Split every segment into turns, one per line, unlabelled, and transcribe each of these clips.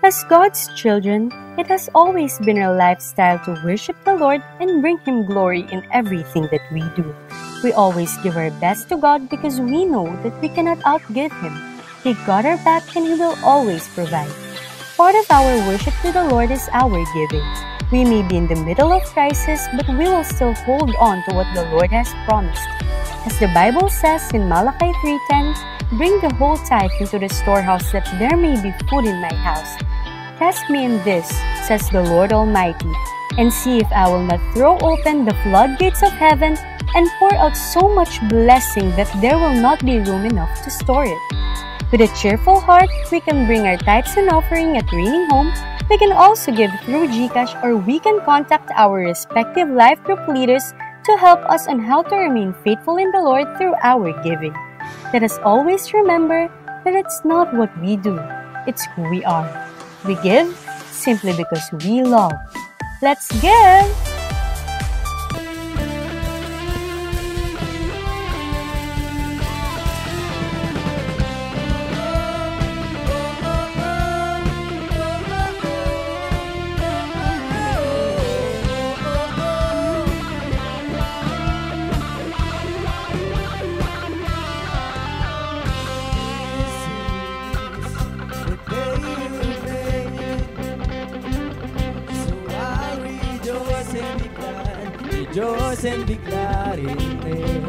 As God's children, it has always been our lifestyle to worship the Lord and bring Him glory in everything that we do. We always give our best to God because we know that we cannot outgive Him. He got our back and He will always provide. Part of our worship to the Lord is our giving. We may be in the middle of crisis, but we will still hold on to what the Lord has promised. As the Bible says in Malachi 3:10, "Bring the whole tithe into the storehouse that there may be food in my house. Test me in this, says the Lord Almighty, and see if I will not throw open the floodgates of heaven and pour out so much blessing that there will not be room enough to store it." With a cheerful heart, we can bring our tithes and offering at Reigning Home. We can also give through GCash, or we can contact our respective life group leaders to help us on how to remain faithful in the Lord through our giving. Let us always remember that it's not what we do, it's who we are. We give simply because we love. Let's give!
Rejoice and be glad in it.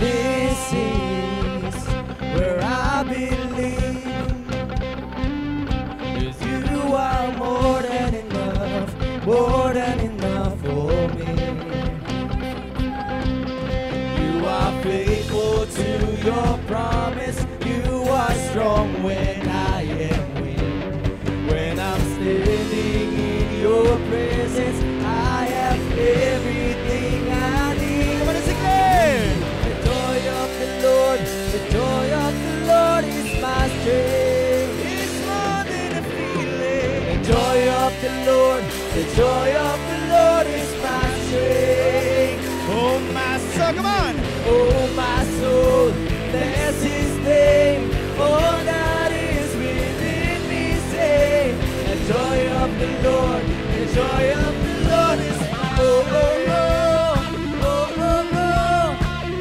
This is where I believe, 'cause you are more than enough for me. You are faithful to your promise. You are strong when I am weak. When I'm standing in your presence, I have everything I need. Come on, let's sing it. The joy of the Lord is my strength. It's more than a feeling. The joy of the Lord is my strength. Oh my soul, come on. Oh my soul, bless His name. All that is within me, say, the joy of the Lord. The joy of the Lord is oh oh oh oh oh oh oh oh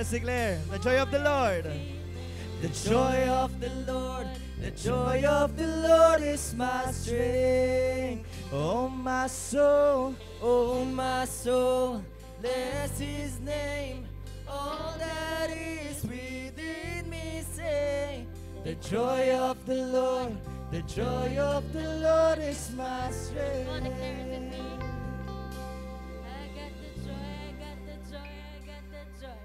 let's declare. The joy of the Lord. The joy of the Lord. The joy of the Lord is my strength. Oh my soul, bless His name. All that is within me say, the joy of the Lord, the joy of the Lord is my strength.
Come on, declare it with me. I got the joy, I got the joy, I got the joy.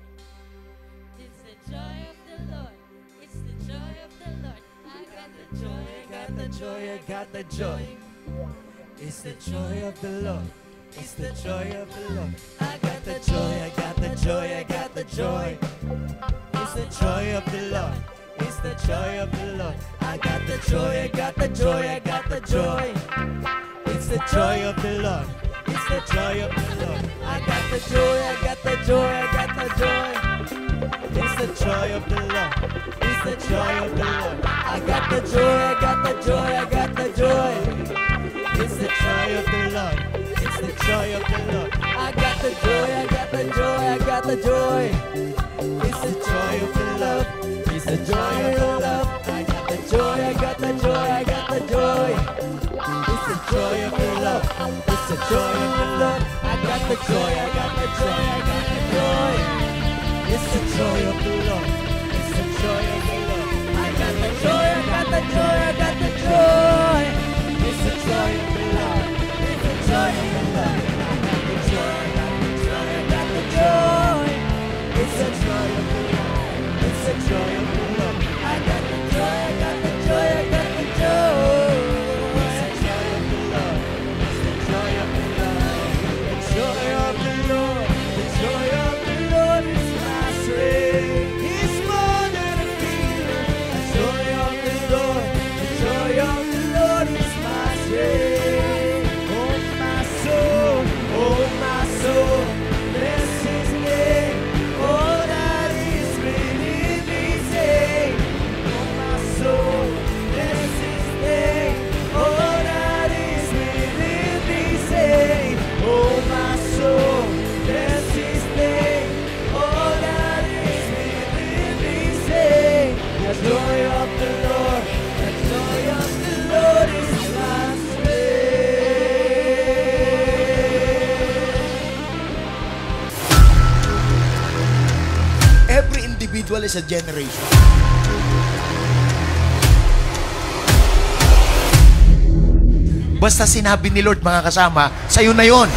It's the joy of the Lord. It's the joy of the Lord. I got the joy, I got the joy, I got the joy.
It's the joy of the Lord. It's the joy of the Lord. I got the joy, I got the joy, I got the joy. It's the joy of the Lord. It's the joy of the Lord. I got the joy, I got the joy, I got the joy. It's the joy of the Lord. It's the joy of the Lord. I got the joy, I got the joy, I got the joy. It's the joy of the Lord. It's the joy of the Lord. I got the joy, I got the joy, I got the joy. It's the joy of the Lord. It's the joy of the Lord. I got the joy, I got the joy, I got the joy. It's the joy of the Lord. It's the joy of the Lord. I got the joy, I got the joy, I got the joy. It's the joy of the Lord. It's the joy of the Lord. I got the joy, I got the joy, I got the joy. It's the joy of the Lord. It's the joy of the Lord. I got the joy, I got the joy, I got the joy. It's the joy of the Lord. It's the joy of the Lord. I got the joy, I got the joy, I got the joy. It's the joy of the Lord. It's the joy of the Lord. I got the joy, I got the joy, I got the joy. It's the joy of the Lord. It's the joy of the Lord. The joy of the Lord. The joy of the Lord is my strength. He's more than a feeling. The joy of the Lord. The joy of the Lord is my strength. Oh my soul, bless His name. All that is within me say, oh my soul, bless His name. All that is within me say, oh my soul, bless His name. All that is within me say, the joy of the Lord, the joy of the Lord is my strength.
Every individual is a generation. Basta sinabi ni Lord, mga kasama, sa'yo na yon.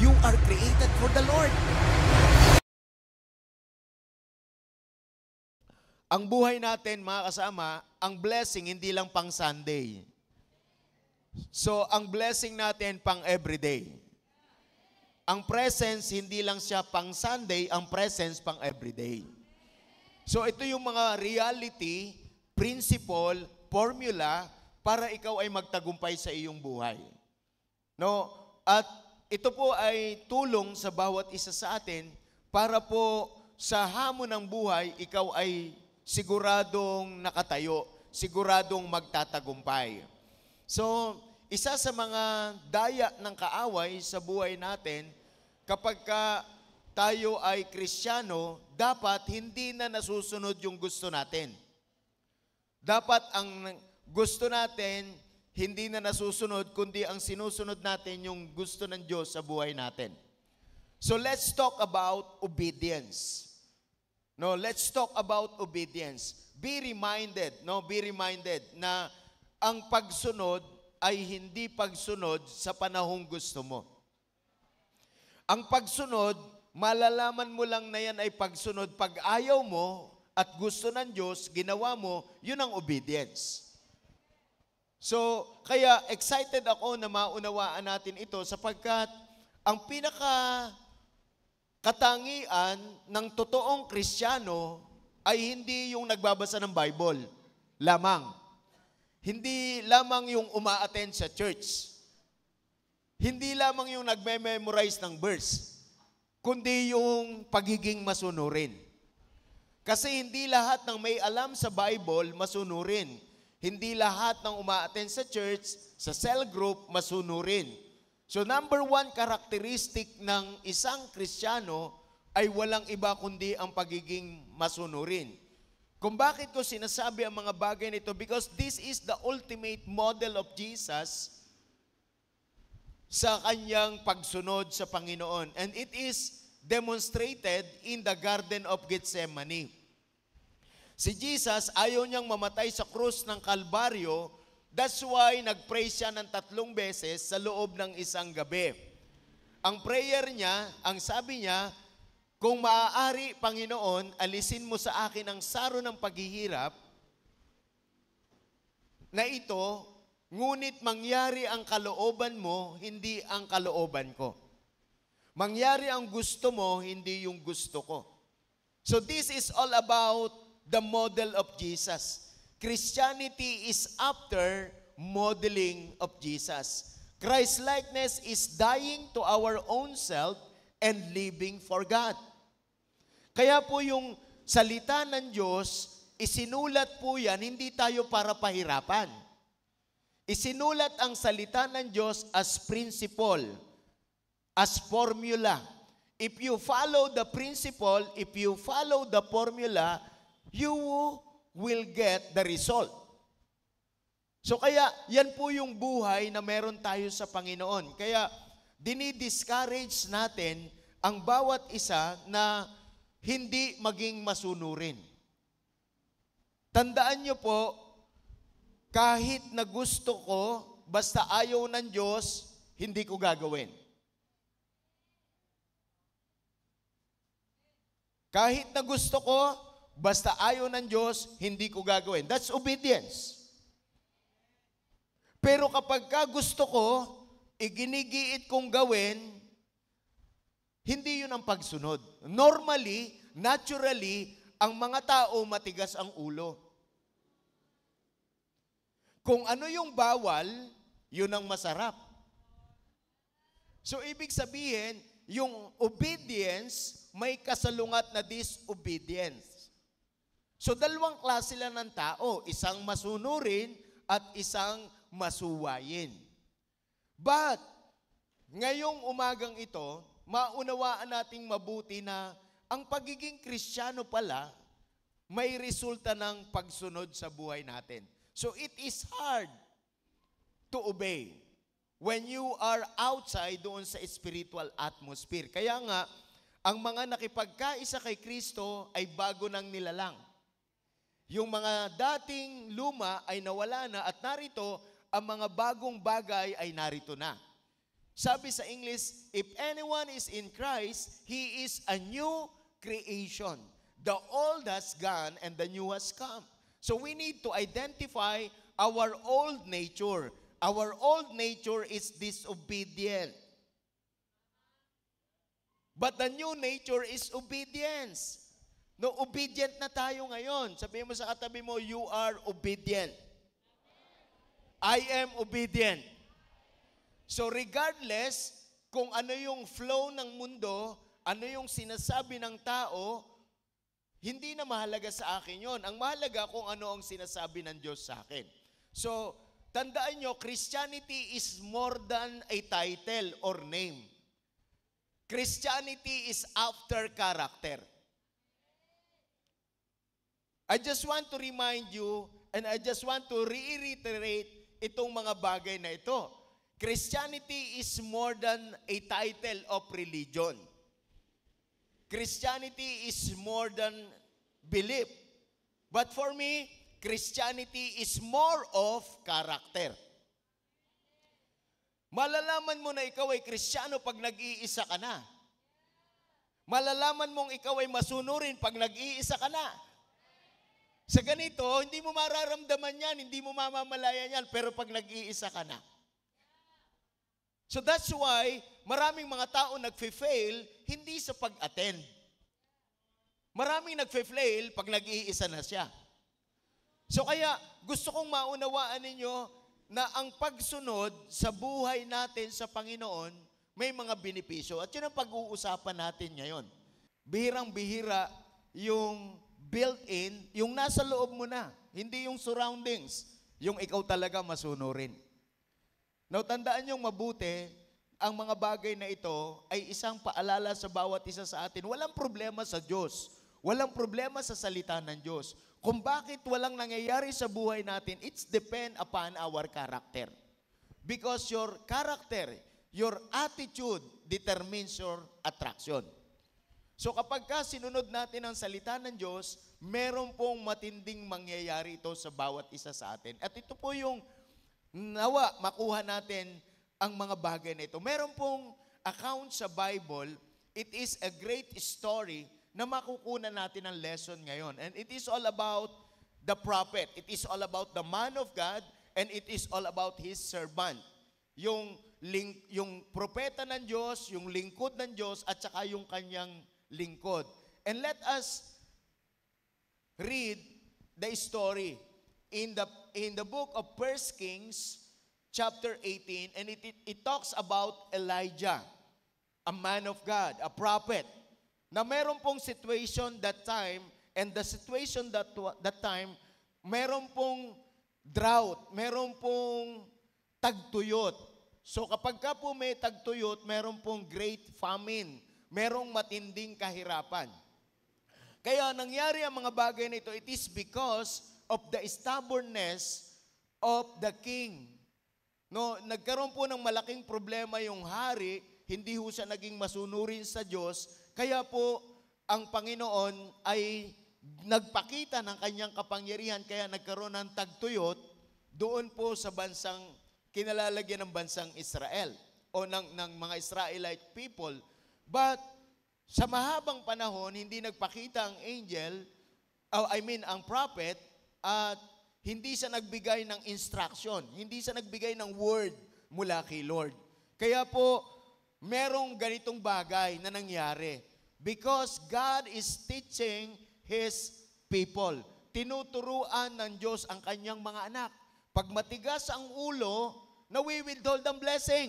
You are created for the Lord. Ang buhay natin, mga kasama, ang blessing hindi lang pang Sunday. So, ang blessing natin pang everyday. Ang presence, hindi lang siya pang Sunday, ang presence pang everyday. So, ito yung mga reality, principle, formula, para ikaw ay magtagumpay sa iyong buhay. No? At ito po ay tulong sa bawat isa sa atin para po sa hamon ng buhay, ikaw ay siguradong nakatayo, siguradong magtatagumpay. So, isa sa mga daya ng kaaway sa buhay natin, kapag tayo ay Kristiyano, dapat hindi na nasusunod yung gusto natin. Dapat ang gusto natin, hindi na nasusunod, kundi ang sinusunod natin yung gusto ng Diyos sa buhay natin. So, let's talk about obedience. No, let's talk about obedience. Be reminded na ang pagsunod ay hindi pagsunod sa panahong gusto mo. Ang pagsunod, malalaman mo lang na yan ay pagsunod pag ayaw mo at gusto ng Diyos, ginawa mo, yun ang obedience. So, kaya excited ako na maunawaan natin ito sapagkat ang katangian ng totoong Kristiyano ay hindi yung nagbabasa ng Bible lamang. Hindi lamang yung uma-attend sa church. Hindi lamang yung nagme-memorize ng verse, kundi yung pagiging masunurin. Kasi hindi lahat ng may alam sa Bible masunurin. hindi lahat ng umaattend sa church, sa cell group, masunurin. So number one characteristic ng isang Kristiyano ay walang iba kundi ang pagiging masunurin. Kung bakit ko sinasabi ang mga bagay nito? Because this is the ultimate model of Jesus sa kanyang pagsunod sa Panginoon. And it is demonstrated in the Garden of Gethsemane. Si Jesus, ayaw niyang mamatay sa krus ng Kalbaryo. That's why nag-pray siya ng 3 beses sa loob ng isang gabi. Ang prayer niya, ang sabi niya, kung maaari, Panginoon, alisin mo sa akin ang saro ng paghihirap na ito, ngunit mangyari ang kalooban mo, hindi ang kalooban ko. Mangyari ang gusto mo, hindi yung gusto ko. So this is all about the model of Jesus. Christianity is after modeling of Jesus. Christ-likeness is dying to our own self and living for God. Kaya po yung salita ng Diyos, isinulat po yan, hindi tayo para pahirapan. Isinulat ang salita ng Diyos as principle, as formula. If you follow the principle, if you follow the formula, you will get the result. So kaya, yan po yung buhay na meron tayo sa Panginoon. Kaya, dinidiscourage natin ang bawat isa na hindi maging masunurin. Tandaan nyo po, kahit na gusto ko, basta ayaw ng Diyos, hindi ko gagawin. Kahit na gusto ko, basta ayaw ng Diyos, hindi ko gagawin. That's obedience. Pero kapag gusto ko, iginigiit kong gawin, hindi yun ang pagsunod. Normally, naturally, ang mga tao matigas ang ulo. Kung ano yung bawal, yun ang masarap. So, ibig sabihin, yung obedience, may kasalungat na disobedience. So, 2 klase lang ng tao, isang masunurin at isang masuwayin. But, ngayong umagang ito, maunawaan nating mabuti na ang pagiging Kristiyano pala, may resulta ng pagsunod sa buhay natin. So, it is hard to obey when you are outside doon sa spiritual atmosphere. Kaya nga, ang mga nakipagkaisa kay Kristo ay bago ng nilalang. Yung mga dating luma ay nawala na at narito, ang mga bagong bagay ay narito na. Sabi sa English, if anyone is in Christ, he is a new creation. The old has gone and the new has come. So we need to identify our old nature. Our old nature is disobedient. But the new nature is obedience. No, obedient na tayo ngayon. Sabihin mo sa katabi mo, you are obedient. I am obedient. So regardless kung ano yung flow ng mundo, ano yung sinasabi ng tao, hindi na mahalaga sa akin yon. Ang mahalaga kung ano ang sinasabi ng Diyos sa akin. So, tandaan nyo, Christianity is more than a title or name. Christianity is after character. I just want to remind you and I just want to reiterate itong mga bagay na ito. Christianity is more than a title of religion. Christianity is more than belief. But for me, Christianity is more of character. Malalaman mo na ikaw ay Kristiyano pag nag-iisa ka na. Malalaman mong ikaw ay masunurin pag nag-iisa ka na. Sa ganito, hindi mo mararamdaman yan, hindi mo mamamalayan yan, pero pag nag-iisa ka na. So that's why maraming mga tao nagfe-fail hindi sa pag-attend. Maraming nagfe-fail pag nag-iisa na siya. So kaya gusto kong maunawaan ninyo na ang pagsunod sa buhay natin sa Panginoon may mga benepisyo. At yun ang pag-uusapan natin ngayon. Bihirang-bihira yung built-in, yung nasa loob mo na, hindi yung surroundings. yung ikaw talaga masunurin. Now, tandaan niyong mabuti, ang mga bagay na ito ay isang paalala sa bawat isa sa atin. Walang problema sa Diyos. Walang problema sa salita ng Diyos. Kung bakit walang nangyayari sa buhay natin, it's depend upon our character. Because your character, your attitude determines your attraction. So kapag ka sinunod natin ang salita ng Diyos, meron pong matinding mangyayari ito sa bawat isa sa atin. At ito po yung nawa makuha natin ang mga bagay na ito. Meron pong account sa Bible, it is a great story na makukunan natin ang lesson ngayon. And it is all about the prophet. It is all about the man of God, and it is all about his servant. Yung propeta ng Diyos, yung lingkod ng Diyos, at saka yung kanyang lingkod. And let us read the story in the book of 1 Kings chapter 18, and it talks about Elijah, a man of God, a prophet, na meron pong situation that time, and the situation that time, meron pong drought, meron pong tagtuyot. So kapag ka po may tagtuyot, meron pong great famine, merong matinding kahirapan. Kaya nangyari ang mga bagay na ito, it is because of the stubbornness of the king. No, nagkaroon po ng malaking problema yung hari, hindi ho siya naging masunurin sa Diyos, kaya po ang Panginoon ay nagpakita ng kanyang kapangyarihan, kaya nagkaroon ng tagtuyot doon po sa bansang kinalalagyan ng bansang Israel o ng mga Israelite people. But sa mahabang panahon, hindi nagpakita ang angel, ang prophet, at hindi siya nagbigay ng instruction, hindi siya nagbigay ng word mula kay Lord. Kaya po, merong ganitong bagay na nangyari. Because God is teaching His people. Tinuturuan ng Diyos ang kanyang mga anak. Pag matigas ang ulo, nawi-withhold ang blessing.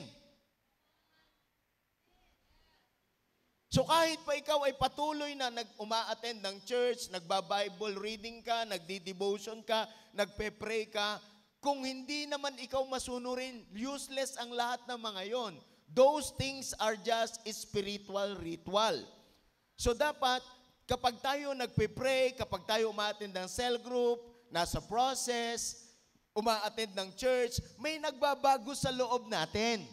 So kahit pa ikaw ay patuloy na uma-attend ng church, nagba-Bible reading ka, nagdi-devotion ka, nagpe-pray ka, kung hindi naman ikaw masunurin, useless ang lahat ng mga yon. Those things are just spiritual ritual. So dapat, kapag tayo nagpe-pray, kapag tayo uma-attend ng cell group, nasa process, uma-attend ng church, may nagbabago sa loob natin.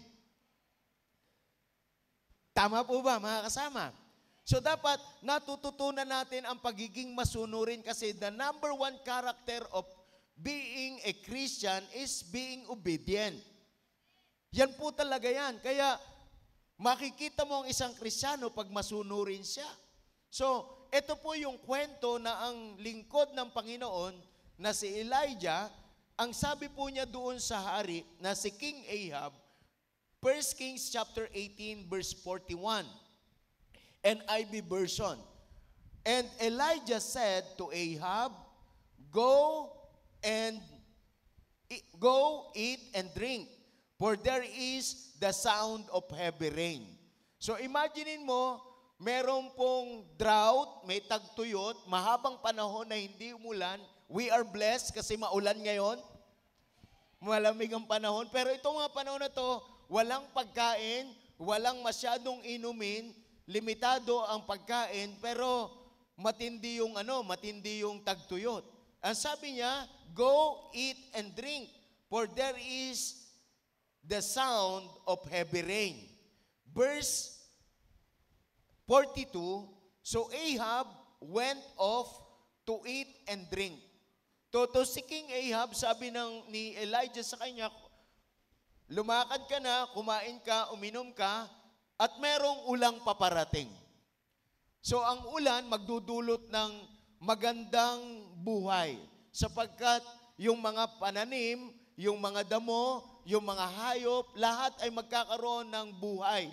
Tama po ba, mga kasama? So dapat natututunan natin ang pagiging masunurin kasi the number one character of being a Christian is being obedient. Yan po talaga yan. Kaya makikita mo ang isang Kristiyano pag masunurin siya. So, ito po yung kwento na ang lingkod ng Panginoon na si Elijah, ang sabi po niya doon sa hari na si King Ahab, 1 Kings chapter 18 verse 41, NIV version. And Elijah said to Ahab, Go, eat and drink, for there is the sound of heavy rain. So imaginein mo, meron pong drought, may tagtuyot, mahabang panahon na hindi umulan. We are blessed kasi maulan ngayon. Malamig ang panahon. Pero itong mga panahon na to, walang pagkain, walang masyadong inumin, limitado ang pagkain, pero matindi yung tagtuyot. Ang sabi niya, go, eat, and drink, for there is the sound of heavy rain. Verse 42, so Ahab went off to eat and drink. To si King Ahab, sabi ni Elijah sa kanya, lumakad ka na, kumain ka, uminom ka, at merong ulang paparating. So ang ulan magdudulot ng magandang buhay sapagkat yung mga pananim, yung mga damo, yung mga hayop, lahat ay magkakaroon ng buhay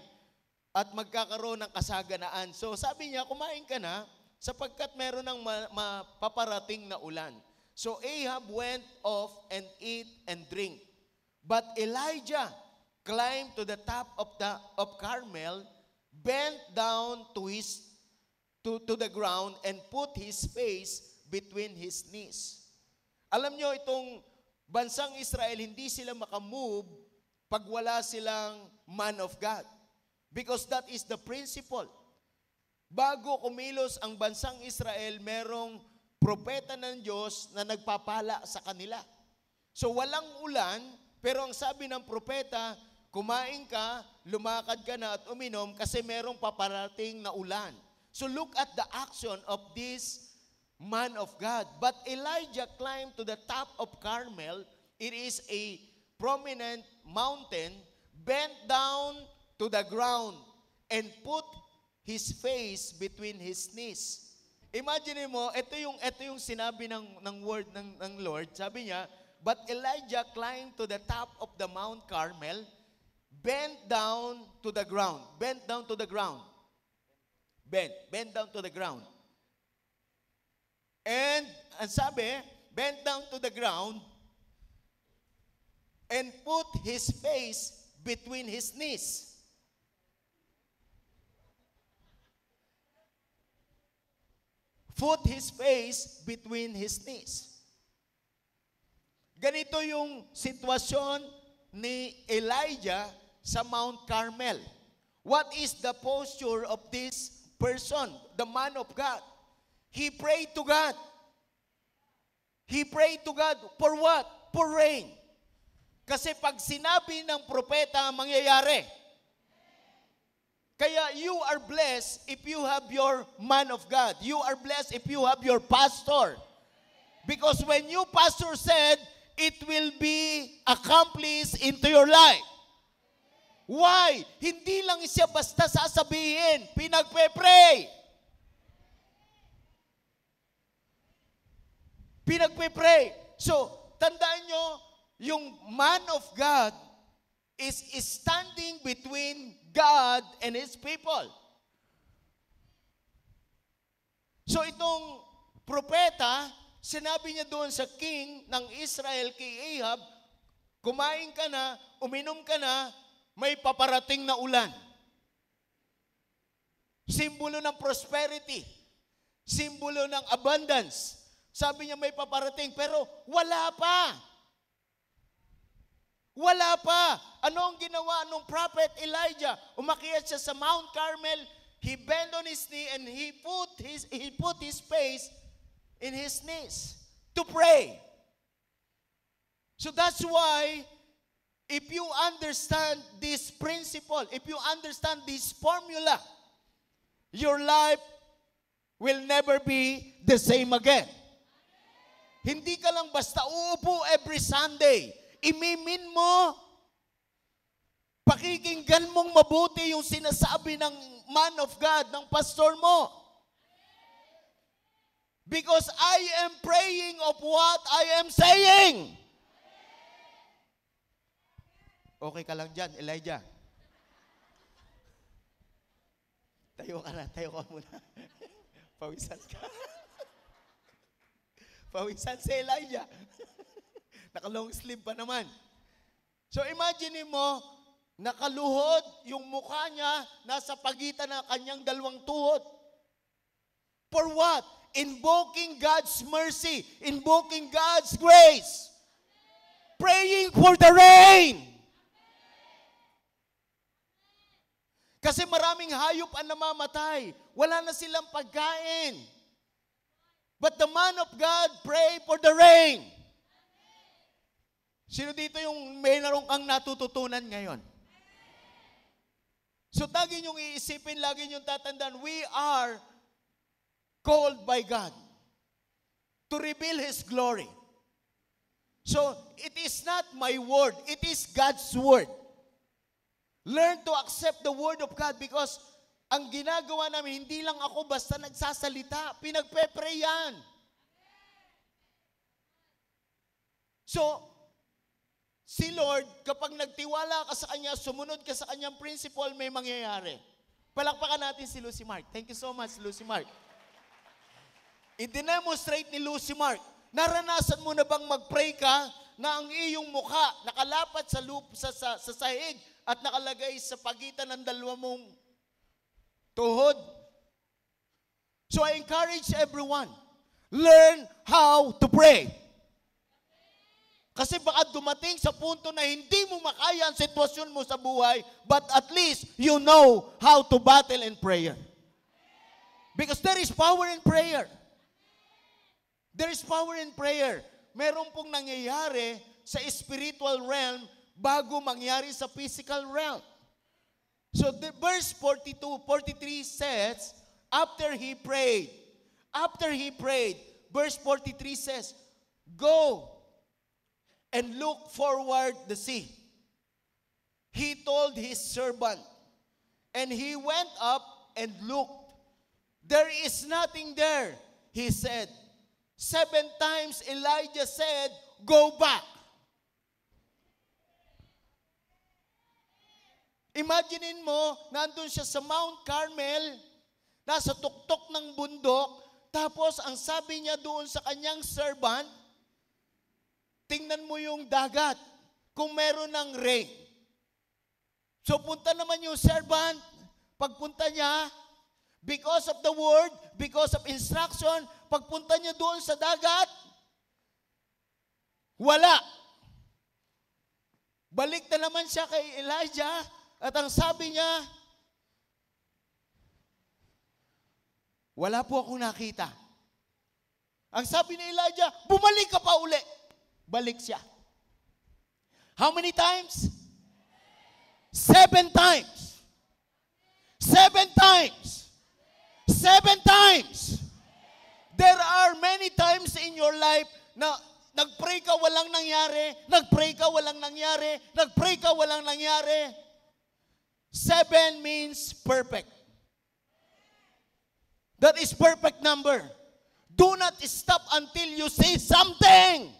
at magkakaroon ng kasaganaan. So sabi niya, kumain ka na sapagkat meron ng mapaparating na ulan. So Ahab went off and eat and drink. But Elijah climbed to the top of Carmel, bent down to the ground, and put his face between his knees. Alam nyo, itong bansang Israel, hindi sila makamove pag wala silang man of God. Because that is the principle. Bago kumilos ang bansang Israel, merong propeta ng Diyos na nagpapala sa kanila. So walang ulan, pero ang sabi ng propeta, kumain ka, lumakad ka na at uminom kasi merong paparating na ulan. So look at the action of this man of God. But Elijah climbed to the top of Carmel. It is a prominent mountain, bent down to the ground and put his face between his knees. Imagine mo, ito yung sinabi ng word ng Lord. Sabi niya, but Elijah climbed to the top of the Mount Carmel, bent down to the ground. Bent down to the ground. Bent down to the ground. And ang sabi, bent down to the ground and put his face between his knees. Put his face between his knees. Ganito yung sitwasyon ni Elijah sa Mount Carmel. What is the posture of this person, the man of God? He prayed to God. He prayed to God for what? For rain. Kasi pag sinabi ng propeta, mangyayari. Kaya you are blessed if you have your man of God. You are blessed if you have your pastor. Because when you pastor said, it will be accomplished into your life. Why? Hindi lang siya basta sasabihin, pinagpe-pray. Pinagpe-pray. So, tandaan nyo, yung man of God is standing between God and His people. So itong propeta, sinabi niya doon sa king ng Israel kay Ahab, kumain ka na, uminom ka na, may paparating na ulan. Simbolo ng prosperity. Simbolo ng abundance. Sabi niya may paparating, pero wala pa. Wala pa. Ano ang ginawa ng prophet Elijah? Umakyat siya sa Mount Carmel, he bent on his knee and he put his face in his knees to pray. So that's why if you understand this principle, if you understand this formula, your life will never be the same again. Hindi ka lang basta uupo every Sunday. Imimin mo, pakikinggan mong mabuti yung sinasabi ng man of God, ng pastor mo. Because I am praying of what I am saying. Okay ka lang dyan, Elijah. Tayo ka muna. Pawisan ka. Pawisan si Elijah. Naka-long sleeve pa naman. So imagine mo, nakaluhod yung mukha niya nasa pagitan ng kanyang dalawang tuhod. For what? Invoking God's mercy. Invoking God's grace. Praying for the rain. Kasi maraming hayop ang namamatay. Wala na silang pagkain. But the man of God pray for the rain. Sino dito yung may narong kang natututunan ngayon? So lagi niyong iisipin, lagi niyong tatandaan, we are called by God to reveal His glory. So it is not my word, it is God's word. Learn to accept the word of God because ang ginagawa namin, hindi lang ako basta nagsasalita, pinagpe-pray yan. So, si Lord, kapag nagtiwala ka sa Kanya, sumunod ka sa Kanyang principle, may mangyayari. Palakpakan natin si Lucy Mark. Thank you so much, Lucy Mark. I-demonstrate ni Lucy Mark, naranasan mo na bang mag-pray ka na ang iyong mukha nakalapat sa sahig at nakalagay sa pagitan ng dalawa mong tuhod? So I encourage everyone, learn how to pray. Kasi baka dumating sa punto na hindi mo makaya ang sitwasyon mo sa buhay, but at least you know how to battle in prayer. Because there is power in prayer. There is power in prayer. Meron pong nangyayari sa spiritual realm bago mangyari sa physical realm. So the verse 43 says, after he prayed, verse 43 says, go and look forward the sea. He told his servant, and he went up and looked. There is nothing there, he said. 7 times Elijah said, go back. Imaginein mo, nandun siya sa Mount Carmel, nasa tuktok ng bundok, tapos ang sabi niya doon sa kanyang servant, tingnan mo yung dagat, kung meron ng rain. So punta naman yung servant, pagpunta niya, because of the word, because of instruction, pagpunta niya doon sa dagat, wala. Balik na naman siya kay Elijah, at ang sabi niya, wala po akong nakita. Ang sabi ni Elijah, bumalik ka pa uli. Balik siya. How many times? 7 times. 7 times. 7 times. There are many times in your life na nag-pray ka walang nangyari, nag-pray ka walang nangyari, nag-pray ka walang nangyari. 7 means perfect. That is perfect number. Do not stop until you say something.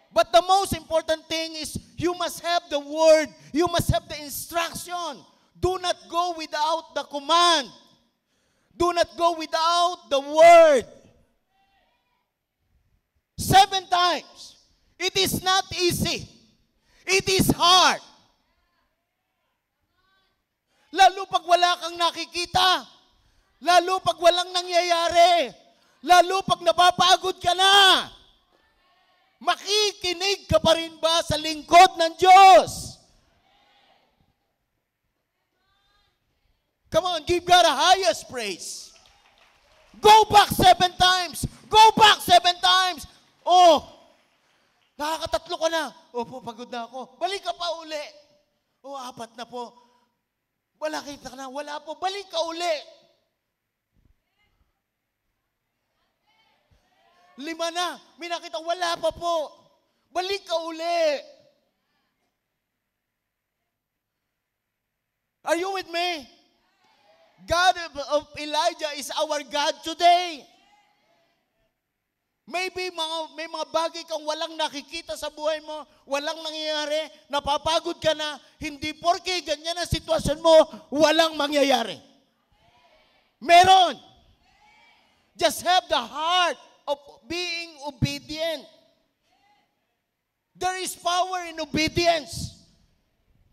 But the most important thing is you must have the word. You must have the instruction. Do not go without the command. Do not go without the word. 7 times. It is not easy. It is hard. Lalo pag wala kang nakikita. Lalo pag walang nangyayari. Lalo pag napapagod ka na. Makikinig ka pa rin ba sa lingkod ng Diyos? Come on, give God a highest praise. Go back 7 times. Go back 7 times. Oh, nakakatatlo ka na. Opo, pagod na ako. Balik ka pa uli. Oh, 4 na po. Wala kita ka na. Wala po. Balik ka uli. 5 na. May nakita. Wala pa po. Balik ka uli. Are you with me? God of Elijah is our God today. Maybe may mga bagay kang walang nakikita sa buhay mo, walang nangyayari, napapagod ka na, hindi porke ganyan ang sitwasyon mo, walang mangyayari. Meron. Just have the heart of being obedient. There is power in obedience.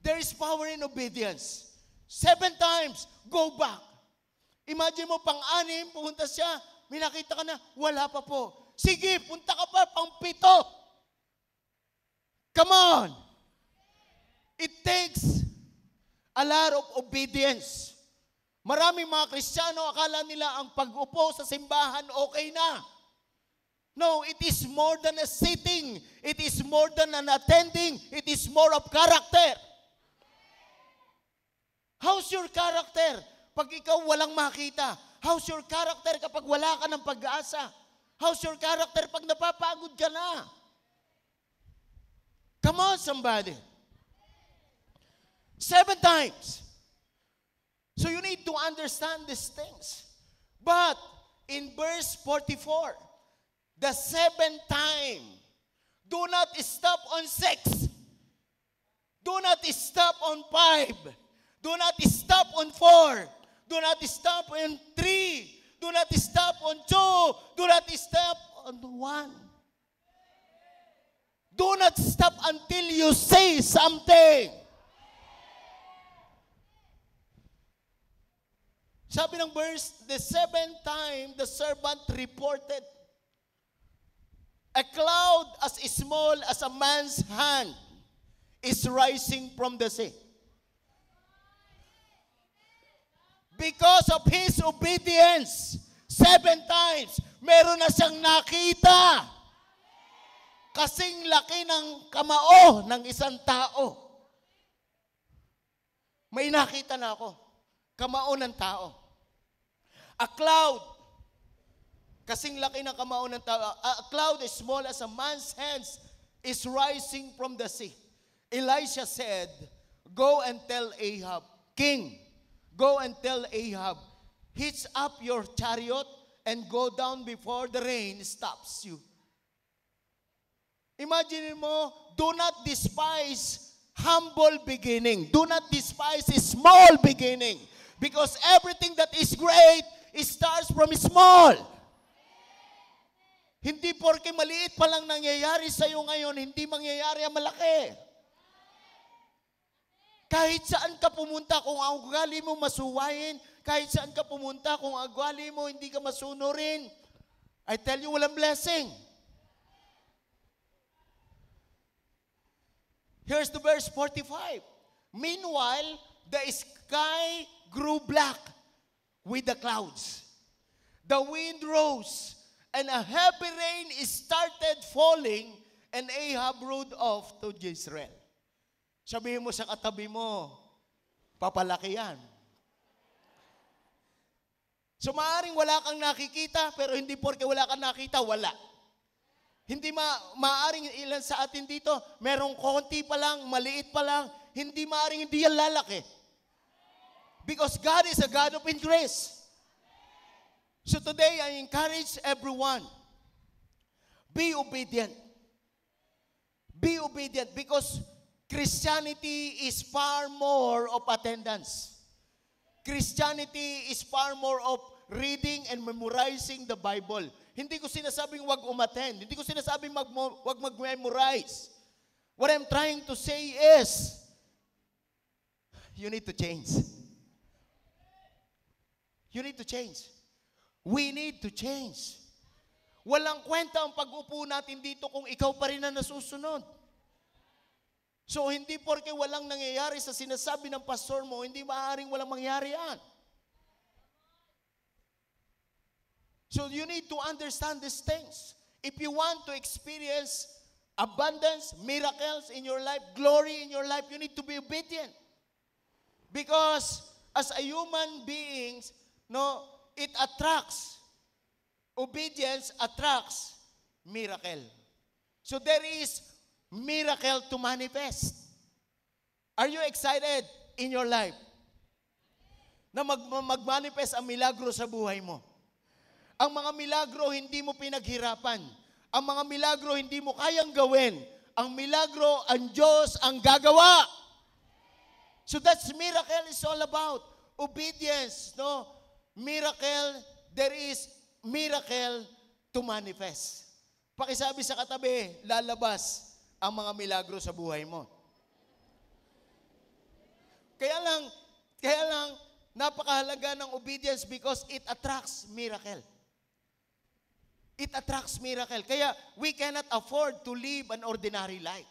There is power in obedience. 7 times, go back. Imagine mo, pang-6, pumunta siya, may nakita ka na, wala pa po. Sige, punta ka pa, pang-7. Come on. It takes a lot of obedience. Maraming mga Kristiyano, akala nila ang pag-upo sa simbahan, okay na. No, it is more than a sitting. It is more than an attending. It is more of character. How's your character pag ikaw walang makita? How's your character kapag wala ka ng pag-asa? How's your character pag napapagod ka na? Come on, somebody. 7 times. So you need to understand these things. But in verse 44, the 7th time, do not stop on 6. Do not stop on 5. Do not stop on 4. Do not stop on 3. Do not stop on 2. Do not stop on 1. Do not stop until you say something. Sabi ng verse, the 7th time, the servant reported, A cloud as small as a man's hand is rising from the sea. Because of his obedience, 7 times, meron na siyang nakita. Kasing laki ng kamao ng isang tao. May nakita na ako. Kamao ng tao. A cloud. Kasing laki ng kamao ng tao. A cloud as small as a man's hands is rising from the sea. Elisha said, go and tell Ahab, King, go and tell Ahab, hitch up your chariot and go down before the rain stops you. Imagine mo, do not despise humble beginning. Do not despise a small beginning. Because everything that is great, it starts from small. Hindi porke maliit pa lang nangyayari sa'yo ngayon, hindi mangyayari ang malaki. Kahit saan ka pumunta, kung ang ugali mo masuwayin, kahit saan ka pumunta, kung ang ugali mo hindi ka masunurin, I tell you, walang blessing. Here's the verse 45. Meanwhile, the sky grew black with the clouds. The wind rose, and a heavy rain started falling, and Ahab rode off to Jezreel. Sabihin mo sa katabi mo, papalaki yan. So maaaring wala kang nakikita, pero hindi porke wala kang nakita, wala. Hindi maaaring ilan sa atin dito, merong konti pa lang, maliit pa lang, hindi maaaring hindi yan lalaki. Because God is a God of increase. So today, I encourage everyone, be obedient. Be obedient because Christianity is far more of attendance. Christianity is far more of reading and memorizing the Bible. Hindi ko sinasabing wag umattend. Hindi ko sinasabing wag mag-memorize. What I'm trying to say is, you need to change. You need to change. We need to change. Walang kwenta ang pag-upo natin dito kung ikaw pa rin ang nasusunod. So, hindi porke walang nangyayari sa sinasabi ng pastor mo, hindi maaaring walang mangyari yan. So, you need to understand these things. If you want to experience abundance, miracles in your life, glory in your life, you need to be obedient. Because as a human being, it attracts. Obedience attracts miracle. So there is miracle to manifest. Are you excited in your life na mag-manifest ang milagro sa buhay mo? Ang mga milagro hindi mo pinaghirapan. Ang mga milagro hindi mo kayang gawin. Ang milagro, ang Diyos ang gagawa. So that's miracle is all about. Obedience, no? Miracle, there is miracle to manifest. Pakisabi sa katabi, lalabas ang mga milagro sa buhay mo. Kaya lang, napakahalaga ng obedience because it attracts miracle. It attracts miracle. Kaya we cannot afford to live an ordinary life.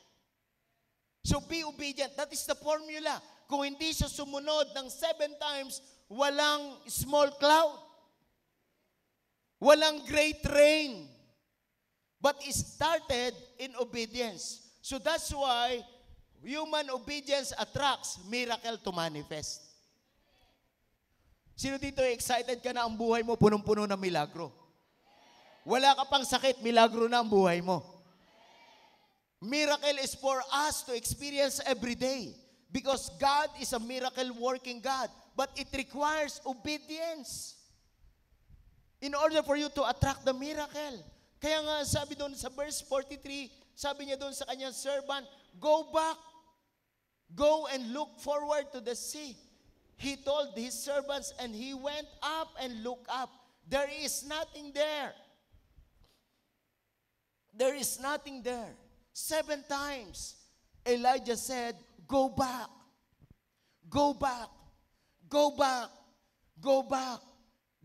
So be obedient. That is the formula. Kung hindi siya sumunod ng 7 times, walang small cloud. Walang great rain. But it started in obedience. So that's why human obedience attracts miracle to manifest. Sino dito excited ka na ang buhay mo punong-puno ng milagro? Wala ka pang sakit, milagro na ang buhay mo. Miracle is for us to experience every day. Because God is a miracle-working God. But it requires obedience in order for you to attract the miracle. Kaya nga sabi doon sa verse 43, sabi niya doon sa kanyang servant, go back, go and look forward to the sea. He told his servants and he went up and looked up. There is nothing there. There is nothing there. 7 times, Elijah said, go back, go back, go back, go back,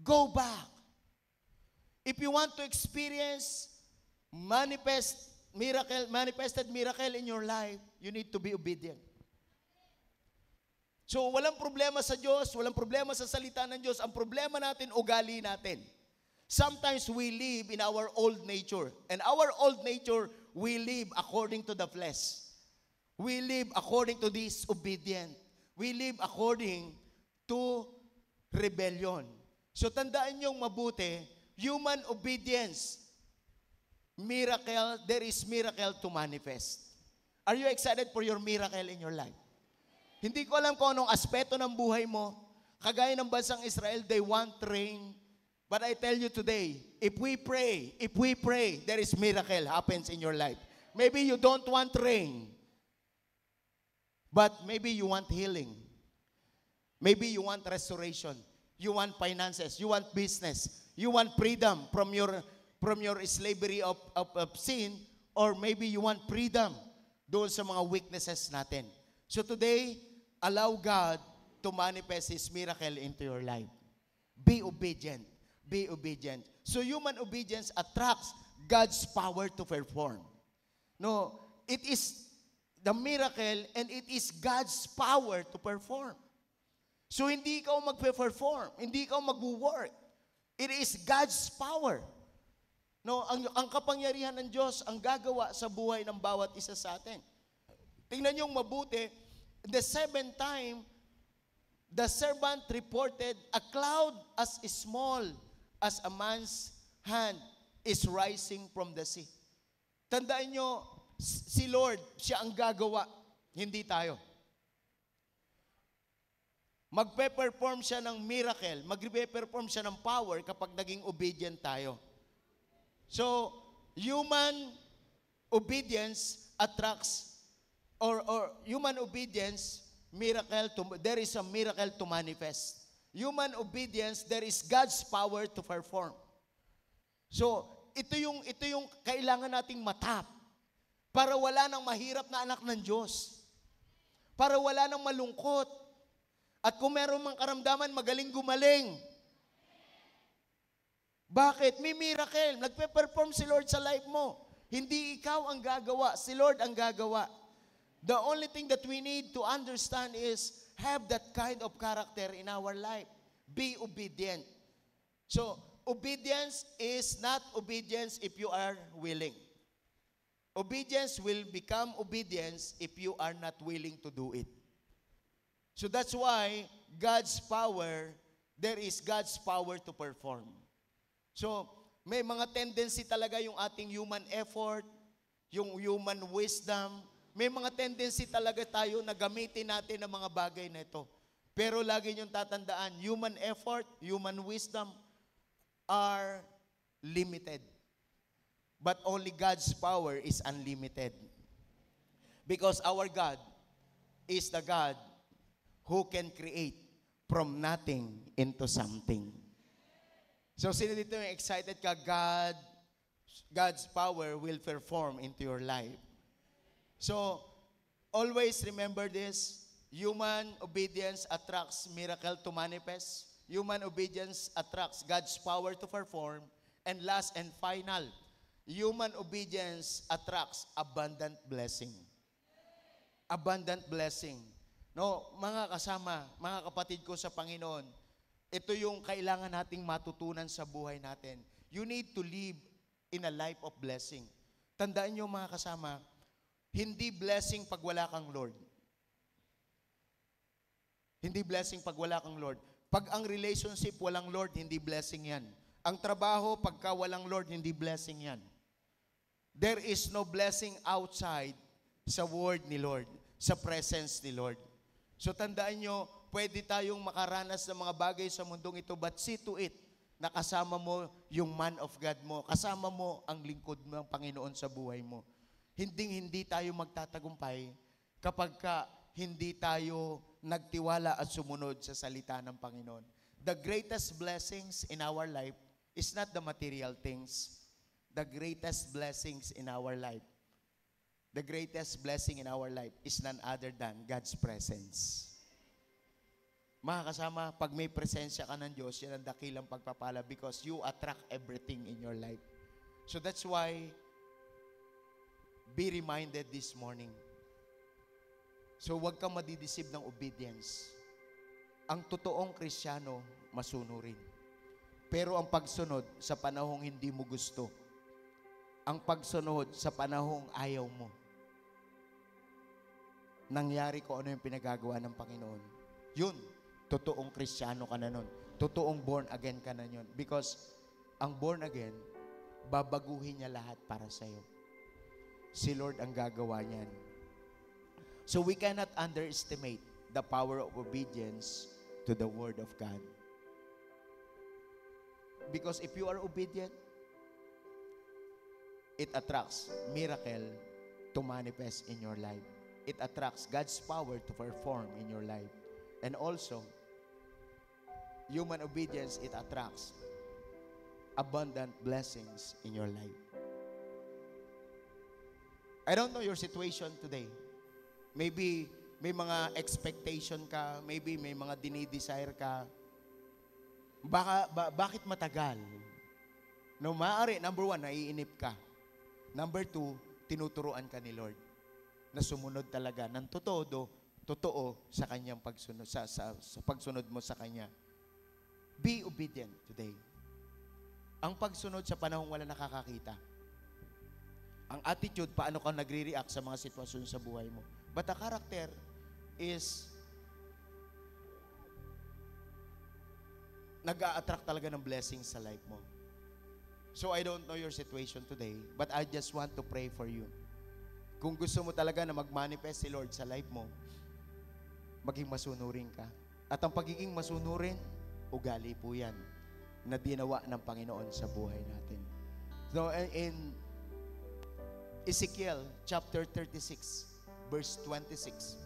go back. If you want to experience manifested miracle in your life, you need to be obedient. So, walang problema sa Diyos, walang problema sa salita ng Diyos. Ang problema natin, ugali natin. Sometimes we live in our old nature. And our old nature, we live according to the flesh. We live according to disobedience. We live according to rebellion. So, tandaan niyong mabuti, human obedience, miracle, there is miracle to manifest. Are you excited for your miracle in your life? Hindi ko alam kung anong aspeto ng buhay mo. Kagaya ng bansang Israel, they want rain. But I tell you today, if we pray, there is miracle happens in your life. Maybe you don't want rain, but maybe you want healing. Maybe you want restoration. You want finances. You want business. You want freedom from your slavery of sin, or maybe you want freedom doon sa mga weaknesses natin. So today, allow God to manifest His miracle into your life. Be obedient. Be obedient. So human obedience attracts God's power to perform. No, it is the miracle and it is God's power to perform. So hindi ikaw magpe-perform, hindi ikaw mag-work. It is God's power. No, ang kapangyarihan ng Diyos ang gagawa sa buhay ng bawat isa sa atin. Tingnan niyo mabuti, the seventh time, the servant reported, a cloud as small as a man's hand is rising from the sea. Tandaan nyo, si Lord, siya ang gagawa, hindi tayo. Magpe-perform siya ng miracle, magpe-perform siya ng power kapag naging obedient tayo. So, human obedience attracts or human obedience, there is a miracle to manifest. Human obedience, there is God's power to perform. So, ito yung kailangan nating matap para wala nang mahirap na anak ng Diyos. Para wala nang malungkot. At kung meron mang karamdaman, magaling gumaling. Bakit? May miracle. Nagpe-perform si Lord sa life mo. Hindi ikaw ang gagawa, si Lord ang gagawa. The only thing that we need to understand is have that kind of character in our life. Be obedient. So, obedience is not obedience if you are willing. Obedience will become obedience if you are not willing to do it. So that's why God's power, there is God's power to perform. So, may mga tendency talaga yung ating human effort, yung human wisdom. May mga tendency talaga tayo na gamitin natin ang mga bagay na ito. Pero lagi niyong tatandaan, human effort, human wisdom are limited. But only God's power is unlimited. Because our God is the God who can create from nothing into something. So sino dito yung excited ka, God's power will perform into your life. So, always remember this, human obedience attracts miracle to manifest. Human obedience attracts God's power to perform. And last and final, human obedience attracts abundant blessing. Abundant blessing. No, mga kasama, mga kapatid ko sa Panginoon, ito yung kailangan nating matutunan sa buhay natin. You need to live in a life of blessing. Tandaan nyo mga kasama, hindi blessing pag wala kang Lord. Hindi blessing pag wala kang Lord. Pag ang relationship walang Lord, hindi blessing yan. Ang trabaho, pagka walang Lord, hindi blessing yan. There is no blessing outside sa word ni Lord, sa presence ni Lord. So tandaan nyo, pwede tayong makaranas ng mga bagay sa mundong ito, but see to it na kasama mo yung man of God mo, kasama mo ang lingkod ng Panginoon sa buhay mo. Hindi tayo magtatagumpay kapag hindi tayo nagtiwala at sumunod sa salita ng Panginoon. The greatest blessings in our life is not the material things. The greatest blessings in our life, the greatest blessing in our life is none other than God's presence. Mga kasama, pag may presensya ka ng Diyos, yan ang dakilang pagpapala because you attract everything in your life. So that's why Be reminded this morning. So huwag kang madideceive ng obedience. Ang totoong Kristiyano, masunurin. Pero ang pagsunod sa panahong hindi mo gusto, ang pagsunod sa panahong ayaw mo, nangyari ko ano yung pinagagawa ng Panginoon. Yun, totoong Kristiyano ka na nun. Totoong born again ka na yun. Because ang born again, babaguhin niya lahat para sa'yo. Si Lord ang gagawa niyan. So we cannot underestimate the power of obedience to the Word of God. Because if you are obedient, it attracts miracle to manifest in your life. It attracts God's power to perform in your life. And also, human obedience, it attracts abundant blessings in your life. I don't know your situation today. Maybe may mga expectation ka, maybe may mga dinidesire ka. Bakit matagal? No, maaari, number 1, naiinip ka. Number 2, tinuturuan ka ni Lord na sumunod talaga ng totoo sa kanyang pagsunod, sa pagsunod mo sa kanya. Be obedient today. Ang pagsunod sa panahong wala nakakakita. Ang attitude, paano ka nagre-react sa mga sitwasyon sa buhay mo. But the character is nag-a-attract talaga ng blessings sa life mo. So I don't know your situation today, but I just want to pray for you. Kung gusto mo talaga na mag-manifest si Lord sa life mo, maging masunurin ka. At ang pagiging masunurin, ugali po yan na dinawa ng Panginoon sa buhay natin. So in Ezekiel chapter 36, verse 26,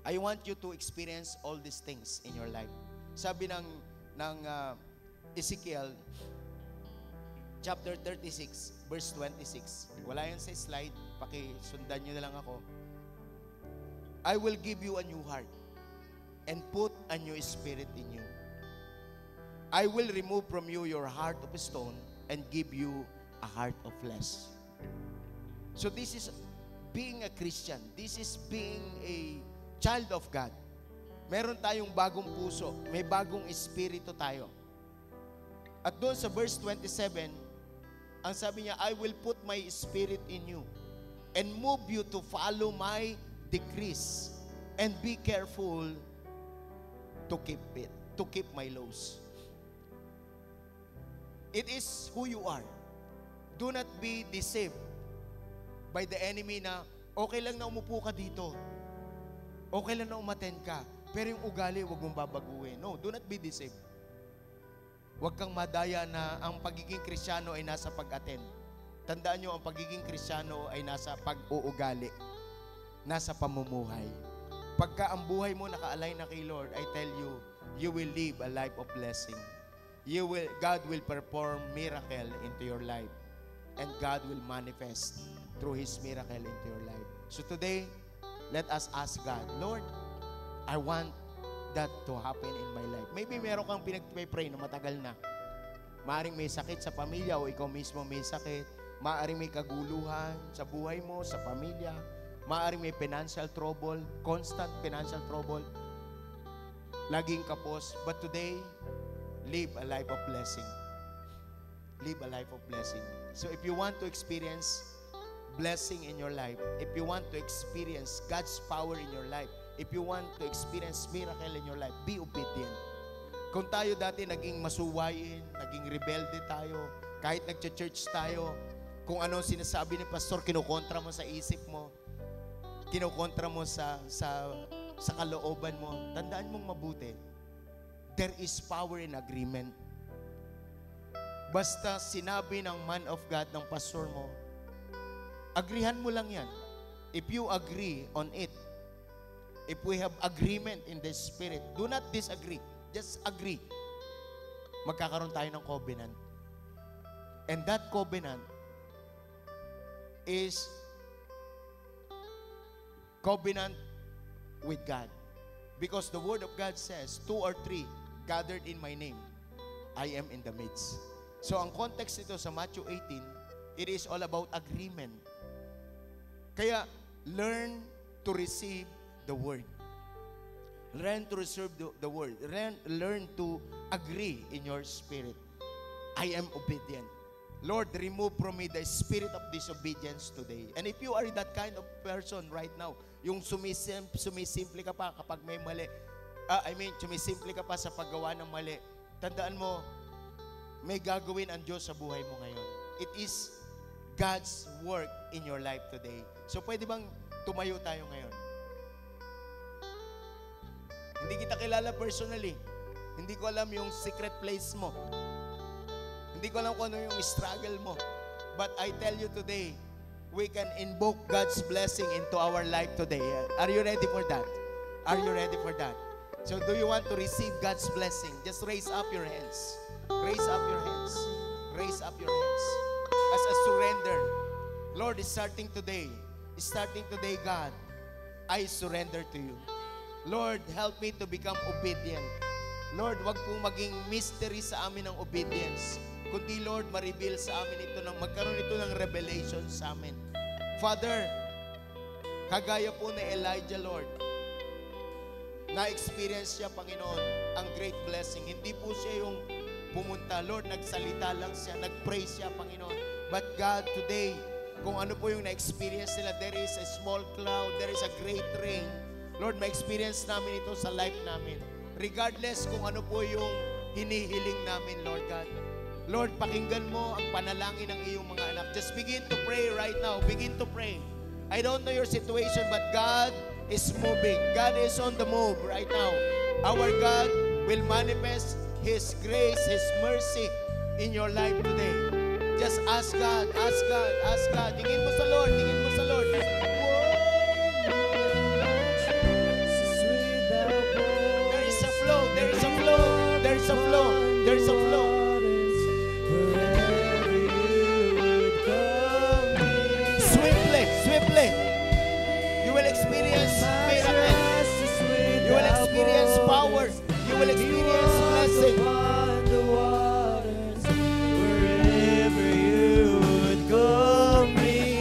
I want you to experience all these things in your life. Sabi ng Ezekiel chapter 36, verse 26. Wala yan sa slide. Pakisundan nyo na lang ako. I will give you a new heart and put a new spirit in you. I will remove from you your heart of stone and give you a heart of flesh. So this is being a Christian. This is being a child of God. Meron tayong bagong puso. May bagong espiritu tayo. At doon sa verse 27, ang sabi niya, I will put my spirit in you and move you to follow my decrees and be careful to keep my laws. It is who you are. Do not be deceived by the enemy na okay lang na umupo ka dito. Okay lang na umattend ka. Pero yung ugali, huwag mong babaguhin. No, do not be deceived. Huwag kang madaya na ang pagiging Kristiyano ay nasa pag-attend. Tandaan nyo, ang pagiging Kristiyano ay nasa pag-uugali. Nasa pamumuhay. Pagka ang buhay mo naka-align na kay Lord, I tell you, you will live a life of blessing. God will perform miracle into your life. And God will manifest through His miracle into your life. So today, let us ask God, Lord, I want that to happen in my life. Maybe meron kang pinag-pray na matagal na. Maaring may sakit sa pamilya o ikaw mismo may sakit. Maaring may kaguluhan sa buhay mo, sa pamilya. Maaring may financial trouble, constant financial trouble. Laging kapos. But today, live a life of blessing. Live a life of blessing. So if you want to experience blessing in your life, if you want to experience God's power in your life, if you want to experience miracle in your life, be obedient. Kung tayo dati naging masuwayin, naging rebelde tayo, kahit nag-church tayo, kung ano sinasabi ni pastor, kinukontra mo sa isip mo, kinukontra mo sa kalooban mo, tandaan mong mabuti, there is power in agreement. Basta sinabi ng man of God, ng pastor mo, agrihan mo lang yan. If you agree on it, if we have agreement in the Spirit, do not disagree. Just agree. Magkakaroon tayo ng covenant. And that covenant is covenant with God. Because the Word of God says, 2 or 3 gathered in my name, I am in the midst. So ang context nito sa Matthew 18, it is all about agreement. Kaya, learn to receive the word. Learn to receive the word. Learn to agree in your spirit. I am obedient. Lord, remove from me the spirit of disobedience today. And if you are that kind of person right now, yung sumisimple ka pa kapag may mali, sumisimple ka pa sa paggawa ng mali, tandaan mo, may gagawin ang Diyos sa buhay mo ngayon. It is God's work in your life today. So pwede bang tumayo tayo ngayon? Hindi kita kilala personally. Hindi ko alam yung secret place mo. Hindi ko alam kung ano yung struggle mo. But I tell you today, we can invoke God's blessing into our life today. Are you ready for that? Are you ready for that? So do you want to receive God's blessing? Just raise up your hands. Raise up your hands. Raise up your hands. As a surrender. Lord, starting today, God, I surrender to you. Lord, help me to become obedient. Lord, wag pong maging mystery sa amin ang obedience. Kundi, Lord, ma-reveal sa amin ito, magkaroon ito ng revelation sa amin. Father, kagaya po ni Elijah, Lord, na-experience siya, Panginoon, ang great blessing. Hindi po siya yung pumunta. Lord, nagsalita lang siya, nag-pray siya, Panginoon. But God, today, kung ano po yung na-experience nila, there is a small cloud, there is a great rain. Lord, ma-experience namin ito sa life namin. Regardless kung ano po yung hinihiling namin, Lord God. Lord, pakinggan mo ang panalangin ng iyong mga anak. Just begin to pray right now. Begin to pray. I don't know your situation, but God is moving. God is on the move right now. Our God will manifest His grace, His mercy in your life today. Just ask God, ask God, ask God. Tingin mo sa Lord, tingin mo sa Lord. There is a flow, there is a flow, there is a flow, there is a flow. Swiftly, you will experience miracles. You will experience power. You will experience blessing.
Wherever you would go me,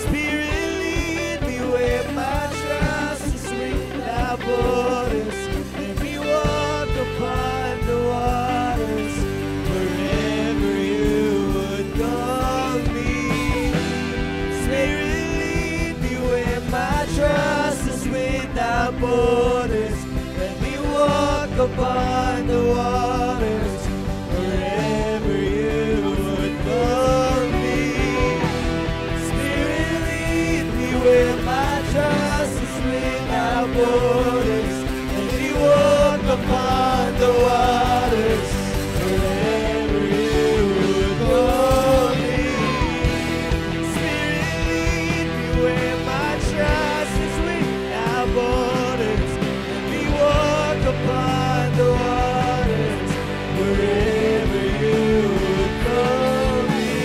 Spirit lead me where my trust is without borders. Let me walk upon the waters. Wherever you would go me, Spirit lead me where my trust is without borders. Let me walk upon the waters. Wherever you would go me, Spirit lead me where my trust is without borders. Let me walk upon the waters. Wherever you would go me, Spirit lead me where my trust is without borders. Let me walk upon the waters. Wherever you would go me,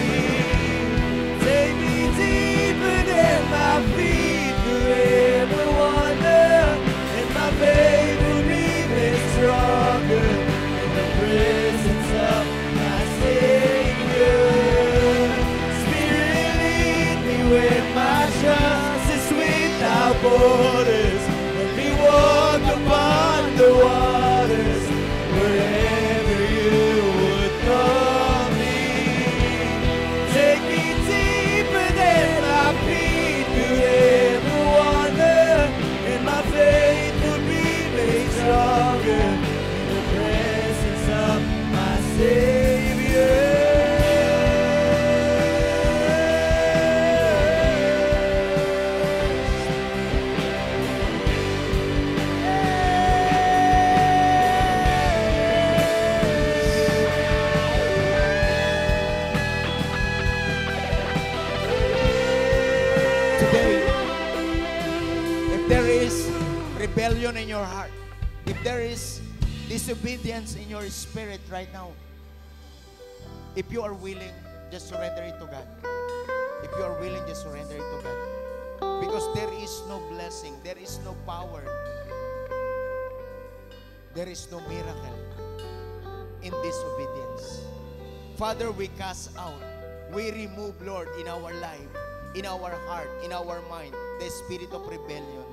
take me deeper than my feet could ever wander, and my faith will be made stronger in the presence of my Savior. Spirit lead me where my trust is without borders. Let me walk upon the waters. Wherever you would call me, take me deeper than my feet could ever wander, and my faith will be made stronger in the presence of my Savior.
Today, if there is rebellion in your heart, if there is disobedience in your spirit right now, if you are willing, just surrender it to God. If you are willing, just surrender it to God. Because there is no blessing, there is no power, there is no miracle in disobedience. Father, we cast out, we remove, Lord, in our life, in our heart, in our mind, the spirit of rebellion.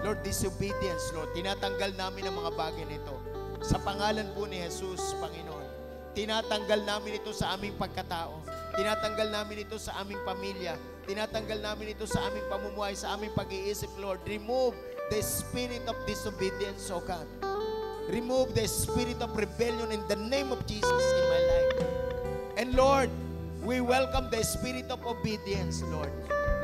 Lord, disobedience, Lord. Tinatanggal namin ang mga bagay nito. Sa pangalan po ni Jesus, Panginoon. Tinatanggal namin ito sa aming pagkatao. Tinatanggal namin ito sa aming pamilya. Tinatanggal namin ito sa aming pamumuhay, sa aming pag-iisip, Lord. Remove the spirit of disobedience, O God. Remove the spirit of rebellion in the name of Jesus in my life. And Lord, we welcome the spirit of obedience, Lord.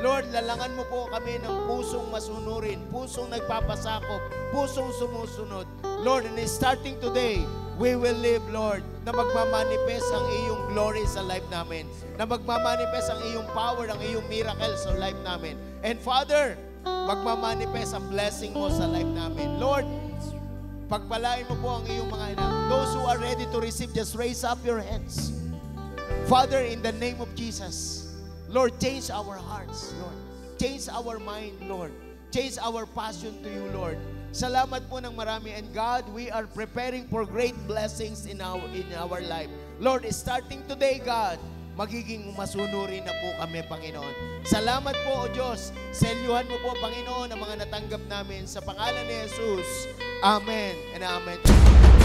Lord, lalangan mo po kami ng pusong masunurin, pusong nagpapasakop, pusong sumusunod. Lord, and starting today, we will live, Lord, na magmamanifest ang iyong glory sa life namin, na magmamanifest ang iyong power, ang iyong miracle sa life namin. And Father, magmamanifest ang blessing mo sa life namin. Lord, pagpalain mo po ang iyong mga anak. Those who are ready to receive, just raise up your hands. Father, in the name of Jesus, Lord, change our hearts, Lord. Change our mind, Lord. Change our passion to you, Lord. Salamat po ng marami. And God, we are preparing for great blessings in our life. Lord, starting today, God, magiging masunurin na po kami, Panginoon. Salamat po, O Diyos. Selyuhan mo po, Panginoon, ang mga natanggap namin sa pangalan ni Jesus. Amen and amen.